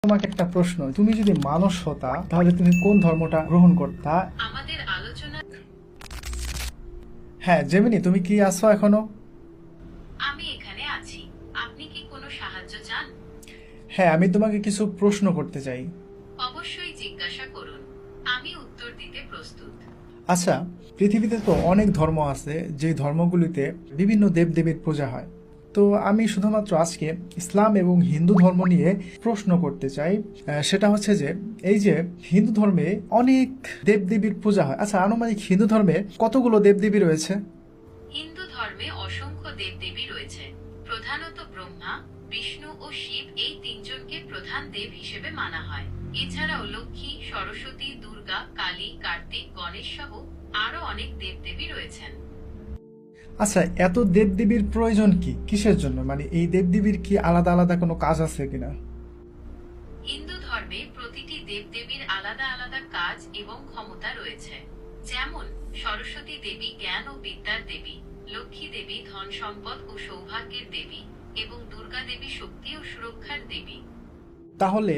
তোমাকে একটা প্রশ্ন, তুমি যদি মানুষ হতা তাহলে তুমি কোন ধর্মটা গ্রহণ করতা? আমাদের আলোচনা। হ্যাঁ জেমিনি, তুমি কি আছো এখনো? আমি এখানে আছি। আপনি কি কোনো সাহায্য চান? হ্যাঁ, আমি তোমাকে কিছু প্রশ্ন করতে চাই। অবশ্যই জিজ্ঞাসা করুন। আমি উত্তর দিতে প্রস্তুত। আচ্ছা, পৃথিবীতে তো অনেক ধর্ম আছে, যে ধর্মগুলিতে বিভিন্ন দেবদেবীর পূজা হয়। তো আমি শুধুমাত্র আজকে ইসলাম এবং হিন্দু ধর্ম নিয়ে প্রশ্ন করতে চাই। সেটা হচ্ছে যে এই যে হিন্দু ধর্মে অনেক দেবদেবীর পূজা হয়, আচ্ছা আনুমানিক হিন্দু ধর্মে কতগুলো দেবদেবী রয়েছে? হিন্দু ধর্মে অসংখ্য দেবদেবী রয়েছে। প্রধানত ব্রহ্মা, বিষ্ণু ও শিব এই তিনজনকে প্রধান দেব হিসেবে মানা হয়। এছাড়াও লক্ষ্মী, সরস্বতী, দুর্গা, কালী, কার্তিক, গণেশ সহ আরো অনেক দেবদেবী রয়েছেন। আচ্ছা, এত দেবদেবীর প্রয়োজন কি, কিসের জন্য? মানে এই দেবদেবীর কি আলাদা আলাদা কোনো কাজ আছে কিনা? হিন্দু ধর্মে প্রতিটি দেবদেবীর আলাদা আলাদা কাজ এবং ক্ষমতা রয়েছে। যেমন সরস্বতী দেবী জ্ঞান ও বিদ্যার দেবী, লক্ষ্মী দেবী ধন সম্পদ ও সৌভাগ্যের দেবী এবং দুর্গা দেবী শক্তি ও সুরক্ষার দেবী। তাহলে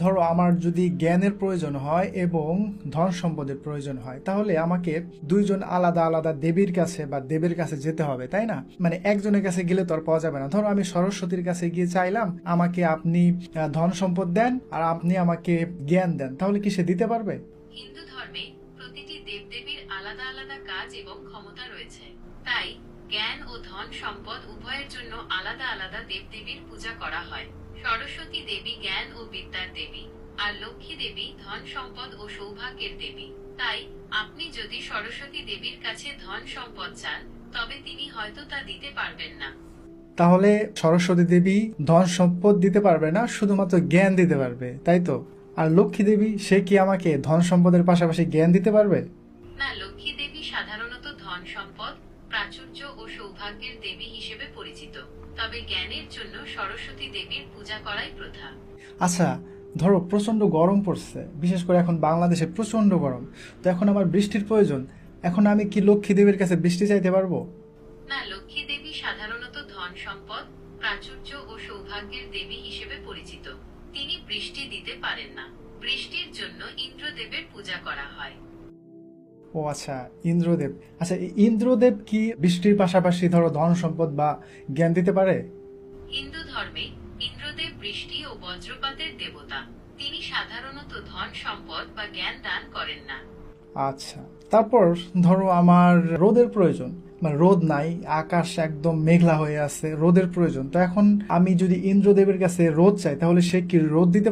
ধরো আমার যদি জ্ঞানের প্রয়োজন হয় এবং ধন সম্পদের প্রয়োজন হয়, তাহলে আমাকে দুইজন আলাদা আলাদা দেবীর কাছে বা দেবের কাছে যেতে হবে, তাই না? মানে একজনের কাছে গেলে তো আর পাওয়া যাবে না। ধরো আমি সরস্বতীর কাছে গিয়ে চাইলাম আমাকে আপনি ধন সম্পদ দেন আর আপনি আমাকে জ্ঞান দেন, তাহলে কি সে দিতে পারবে? হিন্দু ধর্মে প্রতিটি দেবদেবীর আলাদা আলাদা কাজ এবং ক্ষমতা রয়েছে। তাই জ্ঞান ও ধন সম্পদ উভয়ের জন্য আলাদা আলাদা দেবদেবীর পূজা করা হয়। সরস্বতী দেবী জ্ঞান ও বিদ্যার দেবী, আর লক্ষ্মী দেবী ধন সম্পদ ও সৌভাগ্যের দেবী। তাই আপনি যদি সরস্বতী দেবীর কাছে ধন সম্পদ চান, তবে তিনি হয়তো তা দিতে পারবেন না। তাহলে সরস্বতী দেবী ধন সম্পদ দিতে পারবে না, শুধুমাত্র জ্ঞান দিতে পারবে, তাই তো? আর লক্ষ্মী দেবী, সে কি আমাকে ধন সম্পদের পাশাপাশি জ্ঞান দিতে পারবে? না, লক্ষ্মী দেবী সাধারণত ধন সম্পদ, প্রাচুর্য ও সৌভাগ্যের দেবী হিসেবে পরিচিত। তবে জ্ঞানের জন্য সরস্বতী দেবীর পূজা করাই প্রথা। আচ্ছা, ধরো প্রচন্ড গরম পড়ছে, বিশেষ করে এখন বাংলাদেশে প্রচন্ড গরম, তো এখন আমার বৃষ্টির প্রয়োজন। এখন আমি কি লক্ষ্মী দেবীর কাছে বৃষ্টি চাইতে পারবো? না, লক্ষ্মী দেবী সাধারণত ধন সম্পদ, প্রাচুর্য ও সৌভাগ্যের দেবী হিসেবে পরিচিত। তিনি বৃষ্টি দিতে পারেন না। বৃষ্টির জন্য ইন্দ্রদেবের পূজা করা হয়। ও আচ্ছা, ইন্দ্রদেব। আচ্ছা, এই ইন্দ্রদেব কি বৃষ্টির পাশাপাশি ধরো ধন সম্পদ বা জ্ঞান দিতে পারে? হিন্দু ধর্মে ইন্দ্রদেব বৃষ্টি ও বজ্রপাতের দেবতা। তিনি সাধারণত ধন সম্পদ বা জ্ঞান দান করেন না। আচ্ছা, তারপর ধরো আমার রোদের প্রয়োজন, মানে রোদ নাই, আকাশ একদম মেঘলা হয়ে আছে, রোদের প্রয়োজন। তো এখন আমি যদি ইন্দ্রদেবের কাছে রোদ চাই, তাহলে সে কি রোদ দিতে